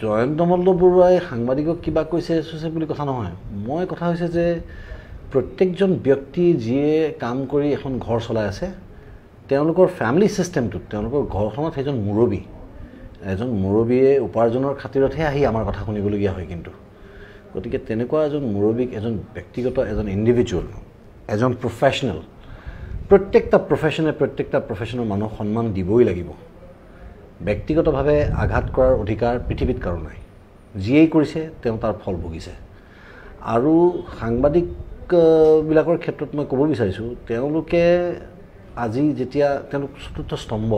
জয়ন্ত মল্ল বৰুৱাই সাংবাদিকক কিবা কৈছে বুলি কথা নহয় মই কথা হৈছে যে প্ৰত্যেকজন ব্যক্তি যিয়ে কাম কৰি এখন ঘৰ চলাই আছে তেওঁলোকৰ ফ্যামিলি সিস্টেমটো তেওঁলোকৰ ঘৰখনত এজন মুৰব্বীয়ে উপাৰ্জনৰ খাতিৰতহে আহি আমাৰ কথা শুনিবলগীয়া হয় কিন্তু গতিকে তেনেকুৱা এজন মুৰব্বীক এজন ব্যক্তিগত এজন ইন্ডিভিজুৱেল এজন প্ৰফেশনাল প্ৰত্যেকটা প্ৰফেশনৰ মানুহ সন্মান দিবই লাগিব ব্যক্তিগতভাৱে আঘাত কৰাৰ অধিকাৰ পৃথিৱীত কাৰো নাই যিয়েই কৰিছে তেওঁ তাৰ ফল ভুগিছে আৰু সাংবাদিক বিলাকৰ ক্ষেত্ৰত মই ক'ব বিচাৰিছো তেওঁলোকে আজি যেতিয়া তেওঁলোক চতুৰ্থ স্তম্ভ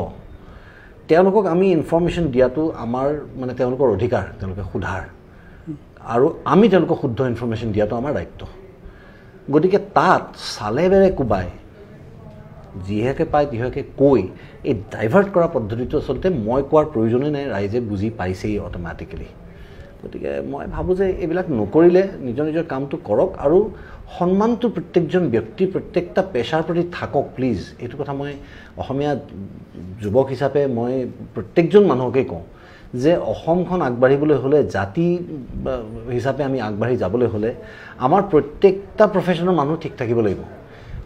তেওঁলোকক আমি ইনফৰমেশন দিয়াটো আমাৰ মানে তেওঁলোকৰ অধিকাৰ তেওঁলোকে সুধাৰ আৰু আমি তেওঁলোকক শুদ্ধ ইনফৰমেশন দিয়াটো আমাৰ দায়িত্ব গতিকে তাত সালেবেৰে কুবাই যিহেকে পায় তিহেকে কৈ এই ডাইভাৰ্ট কৰা পদ্ধতিটো আচলতে মই কোৱাৰ প্ৰয়োজনেই নাই ৰাইজে বুজি পাইছেই অটোমেটিক্যালি গতিকে মই ভাবো যে এইবিলাক নকৰিলে নিজৰ কামটো কৰক আৰু সন্মানটো প্ৰত্যেকজন ব্যক্তি প্ৰত্যেকটা পেশাৰ প্ৰতি থাকক প্লিজ এইটো কথা মই অসমীয়া যুৱক হিচাপে মই প্ৰত্যেকজন মানুহকে কওঁ যে অসমখন আগবাঢ়িবলৈ হলে জাতি হিচাপে আমি আগবাঢ়ি যাবলৈ হলে আমাৰ প্ৰত্যেকটা প্ৰফেশনৰ মানুহ ঠিক থাকিব লাগিব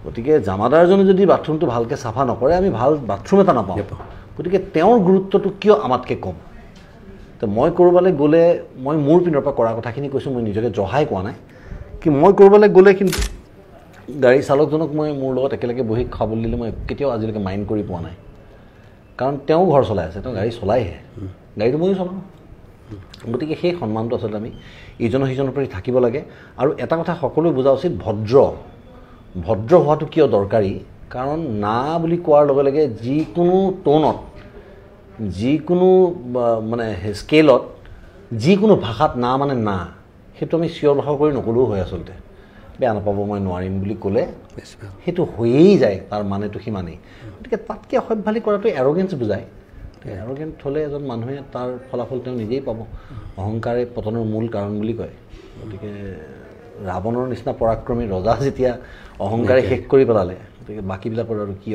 গতিকে জামাদাৰজনে যদি বাথৰুমটো ভালকে সাফা নকৰে আমি ভাল বাথৰুম এটা নাপাওঁ গতিকে তেওঁৰ গুৰুত্বটো কিয় আমাতকে কম তো মই কৰবালে গলে মই মোৰ পিনৰ পৰা কৰা কথাখিনি কৈছো মই নিজকে জহাই কোৱা নাই কি মই কৰবালে গলে কিন্তু গাড়ী চালকজনক মই মোৰ লগত একেলগে বহি খাবলৈ দিলে মই কেতিয়াও আজিলৈকে মাইন্ড কৰি পোৱা নাই কাৰণ তেওঁ ঘৰ চলাই আছে তেওঁ গাড়ী চলাইহে গাড়ীটো মই চলাওঁ গতিকে সেই সন্মানটো আচলতে আমি ইজনৰ সিজনৰ প্ৰতি থাকিব লাগে আৰু এটা কথা সকলোৱে বুজা উচিত ভদ্ৰ হোৱাটো কিয় দৰকাৰী কাৰণ না বুলি কোৱাৰ লগে লগে যিকোনো টোনত যিকোনো মানে স্কেলত যিকোনো ভাষাত না মানে না হেতু আমি চিঞৰ ভাষা কৰি নকলেও হয় আচলতে বেয়া নাপাব মই নোৱাৰিম বুলি ক'লে হেতু হৈয়েই যায় তাৰ মানেটো সিমানেই গতিকে তাতকৈ অসভ্যালি কৰাটো এৰোগেন্স বুজায় এৰোগেন্ট হ'লে এজন মানুহে তাৰ ফলাফল তেওঁ নিজেই পাব অহংকাৰে পতনৰ মূল কাৰণ বুলি কয় গতিকে ৰাৱণৰ নিচিনা পৰাক্ৰমী ৰজা যেতিয়া অহংকাৰে শেষ কৰি পেলালে গতিকে বাকীবিলাকৰ আৰু কি